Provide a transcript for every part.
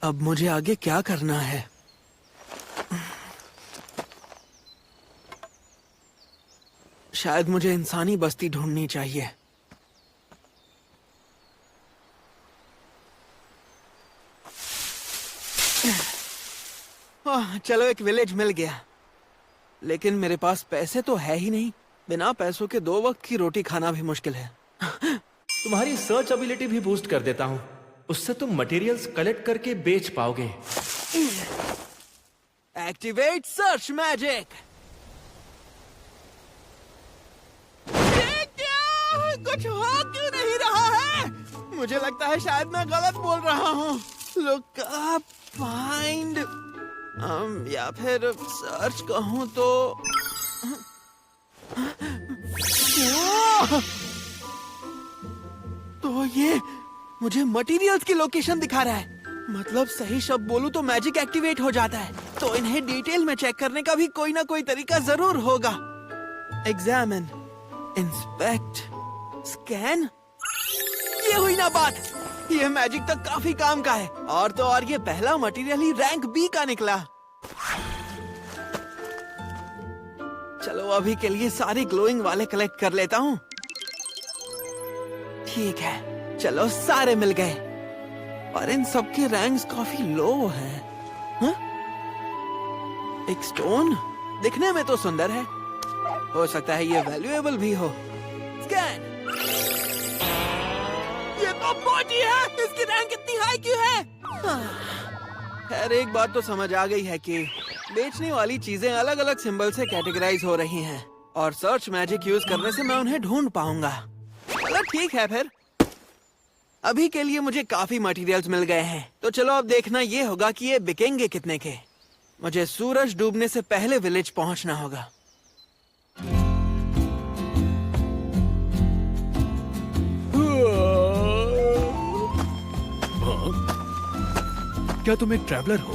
अब मुझे आगे क्या करना है? शायद मुझे इंसानी बस्ती ढूंढनी चाहिए। चलो, एक विलेज मिल गया। लेकिन मेरे पास पैसे तो है ही नहीं। बिना पैसों के 2 वक्त की रोटी खाना भी मुश्किल है। तुम्हारी सर्च एबिलिटी भी बूस्ट कर देता हूँ। उससे तुम मटेरियल्स कलेक्ट करके बेच पाओगे। Activate search magic. कुछ हो क्यों नहीं रहा है? मुझे लगता है शायद मैं गलत बोल रहा हूँ। लुक अप, फाइंड, या फिर सर्च कहूँ तो ये मुझे मटेरियल्स की लोकेशन दिखा रहा है। मतलब सही शब्द बोलूं तो मैजिक एक्टिवेट हो जाता है। तो इन्हें डिटेल में चेक करने का भी कोई ना कोई तरीका जरूर होगा। एग्जामिन, इंस्पेक्ट, स्कैन, ये हुई ना बात। ये मैजिक तो काफी काम का है। और तो और ये पहला मटेरियल ही रैंक बी का निकला। चलो अभी के लिए सारे ग्लोइंग वाले कलेक्ट कर लेता हूँ। ठीक है, चलो सारे मिल गए। और इन सबके रैंक्स काफी लो हैं। हाँ? एक स्टोन दिखने में तो सुंदर है। हो सकता है ये वैल्यूएबल भी हो। स्कैन, ये तो बोटी है। इसकी रैंक इतनी हाई क्यों है? खैर एक बात तो समझ आ गई है कि बेचने वाली चीजें अलग अलग सिंबल से कैटेगराइज हो रही हैं। और सर्च मैजिक यूज करने से मैं उन्हें ढूंढ पाऊंगा। चलो ठीक है फिर। अभी के लिए मुझे काफी मटेरियल्स मिल गए हैं। तो चलो अब देखना ये होगा कि ये बिकेंगे कितने के। मुझे सूरज डूबने से पहले विलेज पहुंचना होगा। क्या तुम एक ट्रैवलर हो?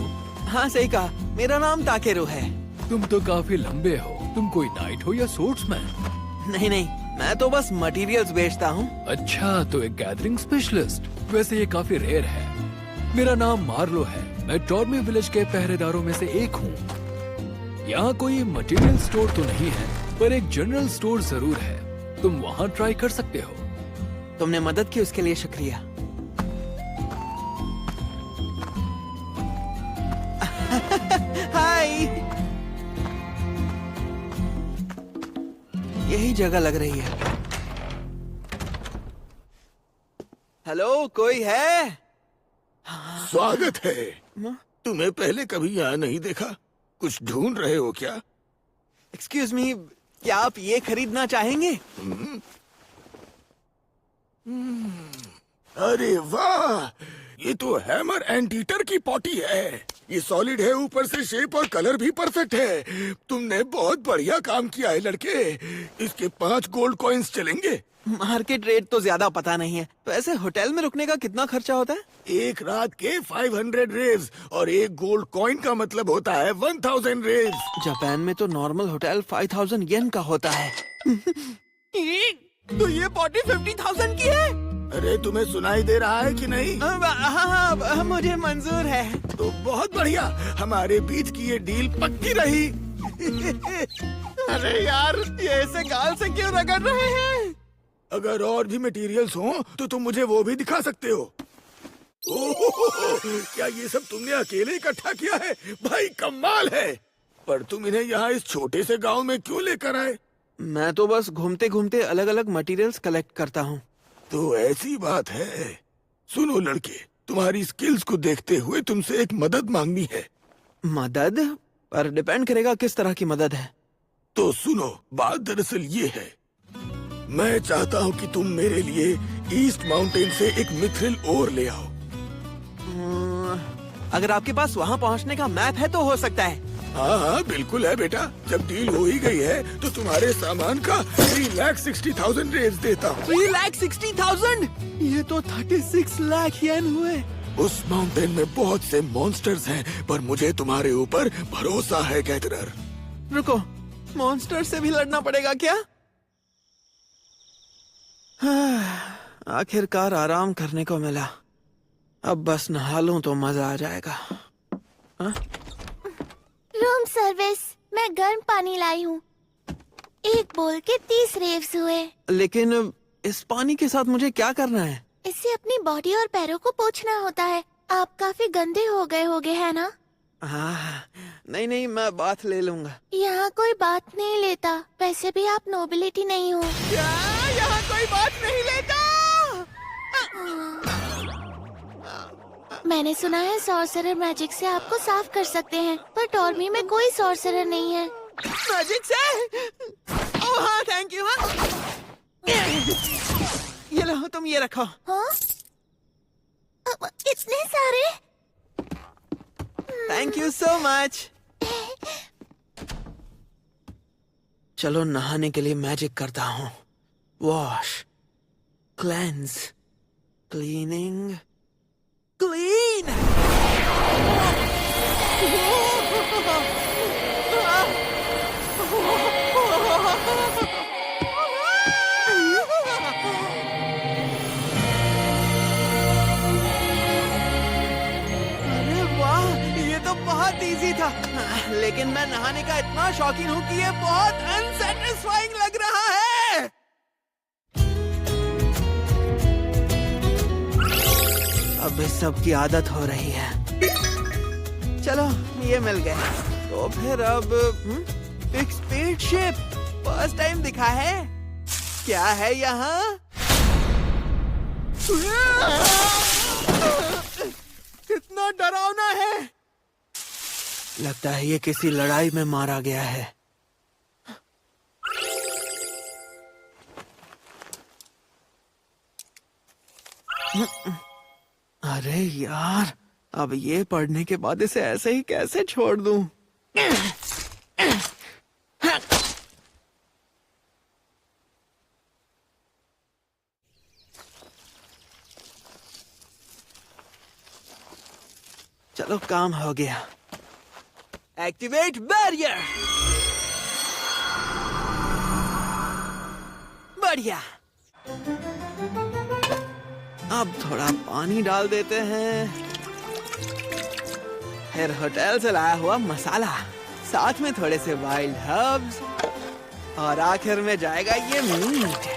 हाँ सही कहा, मेरा नाम ताकेरू है। तुम तो काफी लंबे हो। तुम कोई नाइट हो या स्पोर्ट्समैन? नहीं नहीं, मैं तो बस मटेरियल्स बेचता हूँ। अच्छा, तो एक गैदरिंग स्पेशलिस्ट। वैसे ये काफी रेयर है। मेरा नाम मार्लो है। मैं टॉर्मी विलेज के पहरेदारों में से एक हूँ। यहाँ कोई मटेरियल स्टोर तो नहीं है, पर एक जनरल स्टोर जरूर है। तुम वहाँ ट्राई कर सकते हो। तुमने मदद की उसके लिए शुक्रिया। हाय, यही जगह लग रही है। हेलो, कोई है? स्वागत है। तुम्हें पहले कभी यहाँ नहीं देखा। कुछ ढूंढ रहे हो क्या? एक्सक्यूज मी, क्या आप ये खरीदना चाहेंगे? अरे वाह, ये तो हैमर एंटीटर की पॉटी है। ये सॉलिड है, ऊपर से शेप और कलर भी परफेक्ट है। तुमने बहुत बढ़िया काम किया है लड़के। इसके 5 गोल्ड कॉइन्स चलेंगे। मार्केट रेट तो ज्यादा पता नहीं है। तो ऐसे होटल में रुकने का कितना खर्चा होता है? एक रात के 500 रेव्स और 1 गोल्ड कॉइन का मतलब होता है 1000 रेव्स। जापान में तो नॉर्मल होटल 5000 येन का होता है। तो ये पॉटी 50,000 की है। अरे तुम्हें सुनाई दे रहा है कि नहीं? हाँ, मुझे मंजूर है। तो बहुत बढ़िया, हमारे बीच की ये डील पक्की रही। अरे यार, ये ऐसे गाल से क्यों रगड़ रहे हैं? अगर और भी मटेरियल्स हों तो तुम मुझे वो भी दिखा सकते हो। ओह, क्या ये सब तुमने अकेले इकट्ठा किया है? भाई कमाल है। पर तुम इन्हें यहाँ इस छोटे से गांव में क्यों लेकर आए? मैं तो बस घूमते घूमते अलग अलग मटेरियल्स कलेक्ट करता हूँ। तो ऐसी बात है। सुनो लड़के, तुम्हारी स्किल्स को देखते हुए तुमसे एक मदद मांगनी है। मदद? पर डिपेंड करेगा किस तरह की मदद है। तो सुनो, बात दरअसल ये है, मैं चाहता हूँ कि तुम मेरे लिए ईस्ट माउंटेन से एक मिथ्रिल ओर ले आओ। अगर आपके पास वहाँ पहुँचने का मैप है तो हो सकता है। हाँ हाँ बिल्कुल है बेटा। जब डील हो ही गई है तो तुम्हारे सामान का 3,60,000 रेव्स देता हूँ। 3,60,000? ये तो 36 लाख येन हुए। उस माउंटेन में बहुत से मॉन्स्टर्स हैं, पर मुझे तुम्हारे ऊपर भरोसा है गैदरर। रुको, मॉन्स्टर से भी लड़ना पड़ेगा क्या? आखिरकार आराम करने को मिला। अब बस नहा लूं तो मजा आ जाएगा। हाँ? रूम सर्विस, मैं गर्म पानी लाई हूँ। 1 बोल के 30 रेव्स हुए। लेकिन इस पानी के साथ मुझे क्या करना है? इससे अपनी बॉडी और पैरों को पोंछना होता है। आप काफी गंदे हो गए होगे, है ना? हाँ, नहीं नहीं, मैं बाथ ले लूंगा। यहाँ कोई बात नहीं लेता। वैसे भी आप नोबिलिटी नहीं हो। क्या यहाँ कोई बात नहीं लेता? मैंने सुना है सॉर्सरर मैजिक से आपको साफ कर सकते हैं, पर टॉर्मी में कोई सॉर्सरर नहीं है। मैजिक से? ओह हाँ, थैंक यू। हाँ, ये लो, तुम ये रखो। हाँ? इतने सारे? Thank you so much. चलो नहाने के लिए मैजिक करता हूँ। Wash, cleanse, cleaning, clean. अरे वाह, ये तो बहुत इजी था। लेकिन मैं नहाने का इतना शौकीन हूँ कि ये बहुत अनसेटिस्फाइंग लग रहा है। अब इस सब की आदत हो रही है। चलो, ये मिल गए। तो फिर अब एक स्पेसशिप फर्स्ट टाइम दिखा है। क्या है यहाँ? कितना डरावना है। लगता है ये किसी लड़ाई में मारा गया है। अरे यार, अब ये पढ़ने के बाद इसे ऐसे ही कैसे छोड़ दूं? चलो, काम हो गया। Activate barrier. बढ़िया। अब थोड़ा पानी डाल देते हैं, फिर होटल से लाया हुआ मसाला, साथ में थोड़े से वाइल्ड हर्ब्स, और आखिर में जाएगा ये मीट।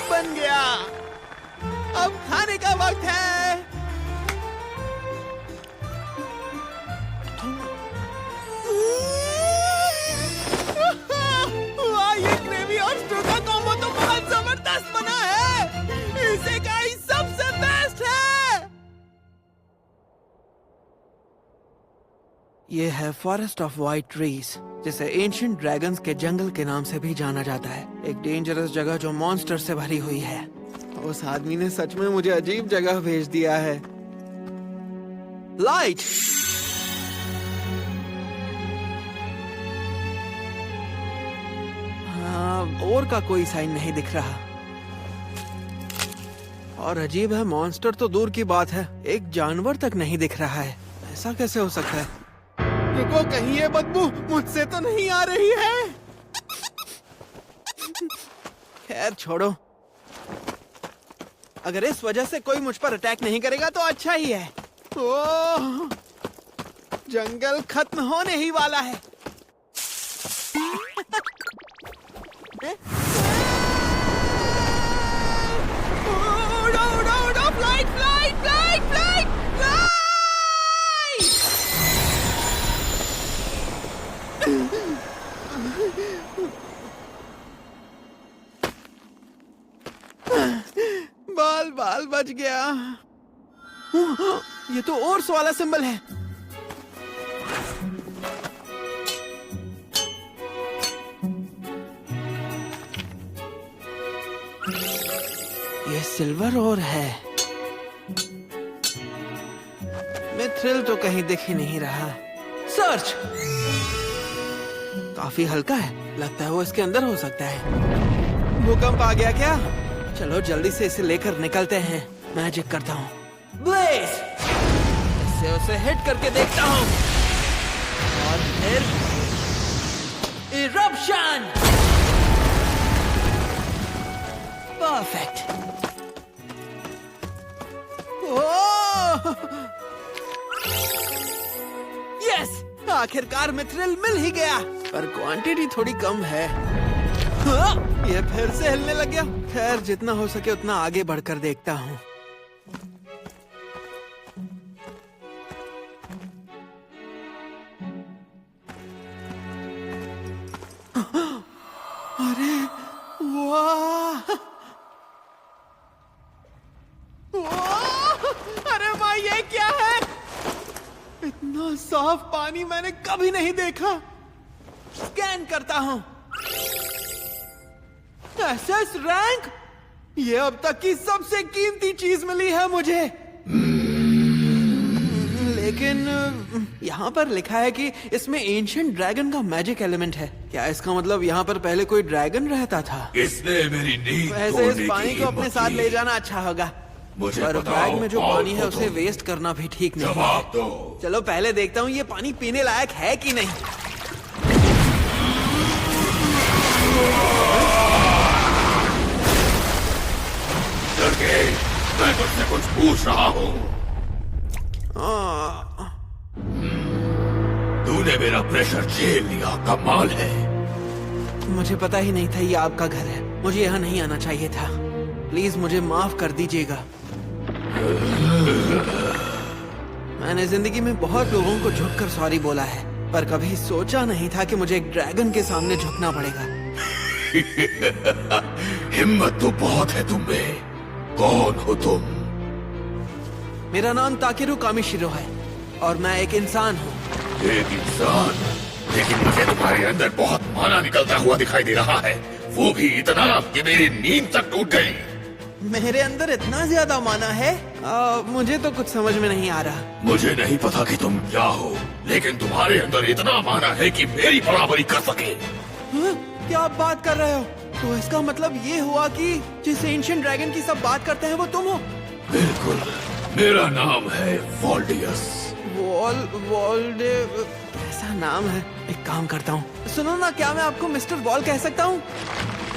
बन गया। अब खाने का वक्त है। वाह, ये ग्रेवी और स्टू का कॉम्बो तो बहुत जबरदस्त बना है। इसे गाइस सबसे बेस्ट है। ये है फॉरेस्ट ऑफ वाइट ट्रीज, जिसे एंशिएंट ड्रैगन्स के जंगल के नाम से भी जाना जाता है। एक डेंजरस जगह जो मॉन्स्टर से भरी हुई है। उस आदमी ने सच में मुझे अजीब जगह भेज दिया है। लाइट। हाँ, और का कोई साइन नहीं दिख रहा। और अजीब है, मॉन्स्टर तो दूर की बात है, एक जानवर तक नहीं दिख रहा है। ऐसा कैसे हो सकता है? रुको, कहीं ये बदबू मुझसे तो नहीं आ रही है। खैर छोड़ो, अगर इस वजह से कोई मुझ पर अटैक नहीं करेगा तो अच्छा ही है। ओह, जंगल खत्म होने ही वाला है। उड़ो उड़ो उड़ो, flight flight flight flight flight. बाल बाल बच गया। ये तो ओर्स वाला सिंबल है। ये सिल्वर ओर है। मिथ्रिल तो कहीं दिख ही नहीं रहा। सर्च। काफी हल्का है, लगता है वो इसके अंदर हो सकता है। भूकंप आ गया क्या? चलो जल्दी से इसे लेकर निकलते हैं। मैजिक करता हूँ। ब्लेज। इससे उसे हिट करके देखता हूँ, और फिर इरप्शन। परफेक्ट। आखिरकार मिथ्रिल मिल ही गया, पर क्वांटिटी थोड़ी कम है। हाँ, ये फिर से हिलने लग गया। खैर, जितना हो सके उतना आगे बढ़कर देखता हूँ। अरे वाह! वाह! अरे वाह, ये क्या है? इतना साफ पानी मैंने कभी नहीं देखा। स्कैन करता हूं। एसएस रैंक, ये अब तक की सबसे कीमती चीज मिली है मुझे। लेकिन यहाँ पर लिखा है कि इसमें एंशिएंट ड्रैगन का मैजिक एलिमेंट है। क्या इसका मतलब यहाँ पर पहले कोई ड्रैगन रहता था? इसने मेरी नींद वैसे इस पानी को अपने साथ ले जाना अच्छा होगा, मुझे पर बताओ, बैग में जो कौन पानी है हो उसे तुम? वेस्ट करना भी ठीक नहीं जवाब है। दो। चलो पहले देखता हूँ ये पानी पीने लायक है कि नहीं। लड़के, मैं तुझसे कुछ पूछ रहा हूँ। तूने मेरा प्रेशर झेल लिया, कमाल है। मुझे पता ही नहीं था ये आपका घर है। मुझे यहाँ नहीं आना चाहिए था। प्लीज मुझे माफ कर दीजिएगा। मैंने जिंदगी में बहुत लोगों को झुककर सॉरी बोला है, पर कभी सोचा नहीं था कि मुझे एक ड्रैगन के सामने झुकना पड़ेगा। हिम्मत तो बहुत है तुम में। कौन हो तुम? मेरा नाम ताकेरू कामिशिरो है और मैं एक इंसान हूँ। एक इंसान? लेकिन मुझे तुम्हारे अंदर बहुत माना निकलता हुआ दिखाई दे रहा है, वो भी इतना कि मेरी नींद तक टूट गई। मेरे अंदर इतना ज्यादा माना है? मुझे तो कुछ समझ में नहीं आ रहा। मुझे नहीं पता कि तुम क्या हो, लेकिन तुम्हारे अंदर इतना माना है कि मेरी बराबरी कर सके। हाँ? क्या आप बात कर रहे हो? तो इसका मतलब ये हुआ कि जिस एंशिएंट ड्रैगन की सब बात करते हैं वो तुम हो? बिल्कुल, मेरा नाम है वॉल्डियस। वॉल्डे ऐसा नाम है। एक काम करता हूँ, सुनो ना, क्या मैं आपको मिस्टर वॉल कह सकता हूँ?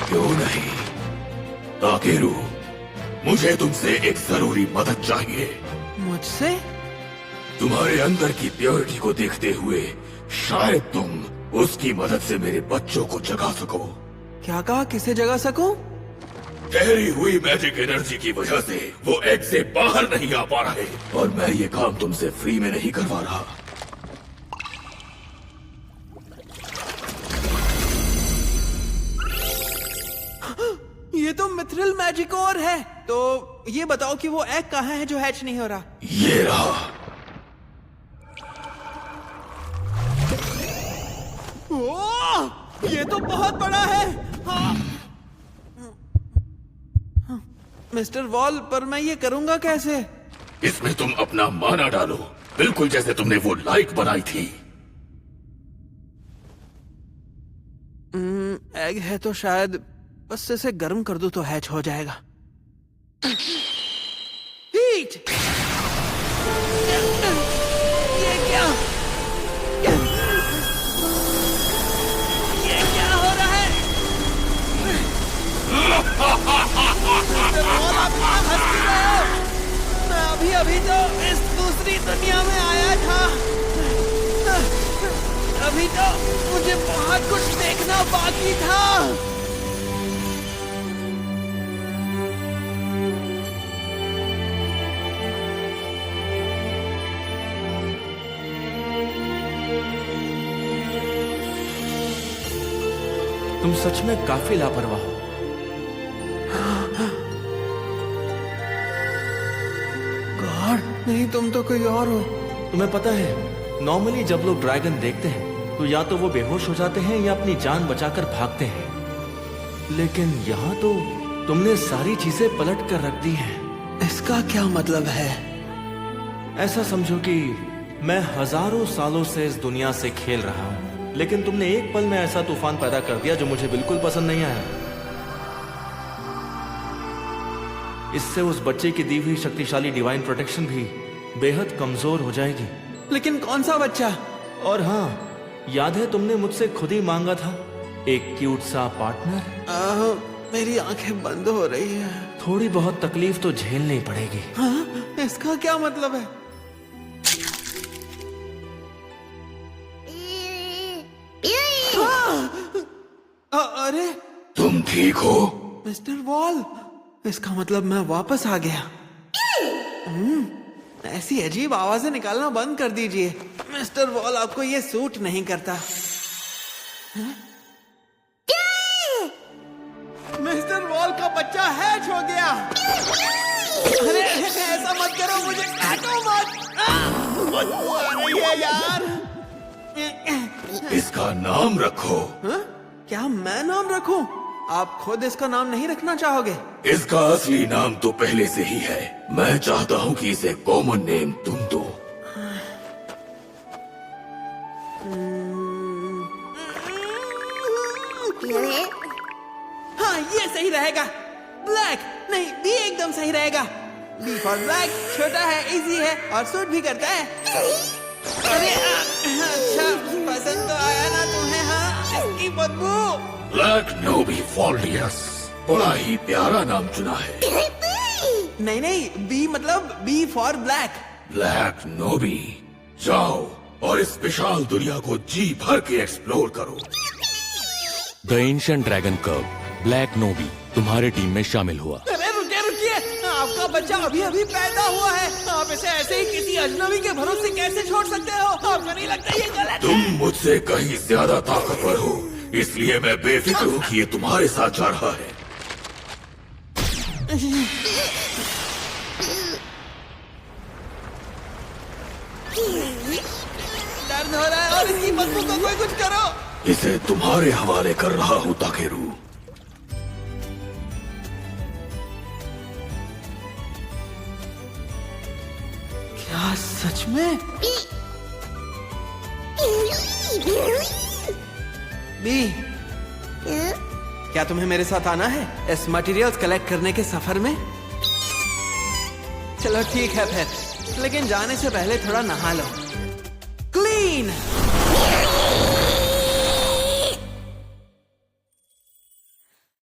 क्यों नहीं? ताकेरू, मुझे तुमसे एक जरूरी मदद चाहिए। मुझसे? तुम्हारे अंदर की प्योरिटी को देखते हुए शायद तुम उसकी मदद से मेरे बच्चों को जगा सको। क्या कहा? किसे जगा सकूं? ठहरी हुई मैजिक एनर्जी की वजह से वो एग से बाहर नहीं आ पा रहे, और मैं ये काम तुमसे फ्री में नहीं करवा रहा। ये तो मिथ्रिल मैजिक और है। तो ये बताओ कि वो एग कहाँ है जो हैच नहीं हो रहा? ये रहा। ओह! ये तो बहुत बड़ा है। हाँ। मिस्टर वॉल, पर मैं ये करूंगा कैसे? इसमें तुम अपना माना डालो, बिल्कुल जैसे तुमने वो लाइट बनाई थी। एग है तो शायद बस इसे गर्म कर दूं तो हैच हो जाएगा। हीट! ये क्या? ये क्या हो रहा है? आप इतना हंस क्यों रहे हो? मैं अभी तो इस दूसरी दुनिया में आया था। अभी तो मुझे बहुत कुछ देखना बाकी था। तुम सच में काफी लापरवाह हो। गॉड, नहीं, तुम तो कोई और हो। तुम्हें पता है, नॉर्मली जब लोग ड्रैगन देखते हैं तो या तो वो बेहोश हो जाते हैं या अपनी जान बचाकर भागते हैं, लेकिन यहाँ तो तुमने सारी चीजें पलट कर रख दी हैं। इसका क्या मतलब है? ऐसा समझो कि मैं हजारों सालों से इस दुनिया से खेल रहा हूँ, लेकिन तुमने एक पल में ऐसा तूफान पैदा कर दिया जो मुझे बिल्कुल पसंद नहीं आया। इससे उस बच्चे की दी हुई शक्तिशाली डिवाइन प्रोटेक्शन भी बेहद कमजोर हो जाएगी। लेकिन कौन सा बच्चा? और हाँ, याद है तुमने मुझसे खुद ही मांगा था एक क्यूट सा पार्टनर। मेरी आंखें बंद हो रही है। थोड़ी बहुत तकलीफ तो झेलनी पड़ेगी। हाँ? इसका क्या मतलब है? अरे तुम ठीक हो? मिस्टर वॉल, इसका मतलब मैं वापस आ गया। ऐसी अजीब आवाजें निकालना बंद कर दीजिए मिस्टर वॉल, आपको ये सूट नहीं करता। मिस्टर वॉल का बच्चा हैच हो गया। अरे ऐसा मत करो, मुझे काटो मत। बदबू आ रही है यार। इसका नाम रखो। हाँ? क्या मैं नाम रखूं? आप खुद इसका नाम नहीं रखना चाहोगे? इसका असली नाम तो पहले से ही है। मैं चाहता हूँ कि इसे कॉमन नेम तुम दो। हाँ, ये सही रहेगा। ब्लैक नहीं, बी एकदम सही रहेगा। बी फॉर ब्लैक, छोटा है, इजी है और सूट भी करता है। अरे अच्छा, पसंद तो आया ना तुम्हें? हाँ, इसकी बदबू। ब्लैक नोबी फॉल्डियस, बड़ा ही प्यारा नाम चुना है। नहीं नहीं, बी मतलब बी फॉर ब्लैक। ब्लैक नोबी, जाओ और इस विशाल दुनिया को जी भर के एक्सप्लोर करो। द एंशिएंट ड्रैगन कब ब्लैक नोबी तुम्हारे टीम में शामिल हुआ। अरे रुकिए रुकिए, आपका बच्चा अभी अभी पैदा हुआ है। आप इसे ऐसे ही किसी अजनबी के भरोसे कैसे छोड़ सकते हो? आपको नहीं लगता ये गलत है? तुम मुझसे कहीं ज्यादा ताकतवर हो, इसलिए मैं बेफिक्र हूँ कि ये तुम्हारे साथ जा रहा है। दर्द हो रहा है और इसकी बदबू को कोई कुछ करो। इसे तुम्हारे हवाले कर रहा हूँ ताकेरू। क्या सच में? बी, क्या तुम्हें मेरे साथ आना है इस मटेरियल्स कलेक्ट करने के सफर में? चलो ठीक है फिर, लेकिन जाने से पहले थोड़ा नहा लो। क्लीन।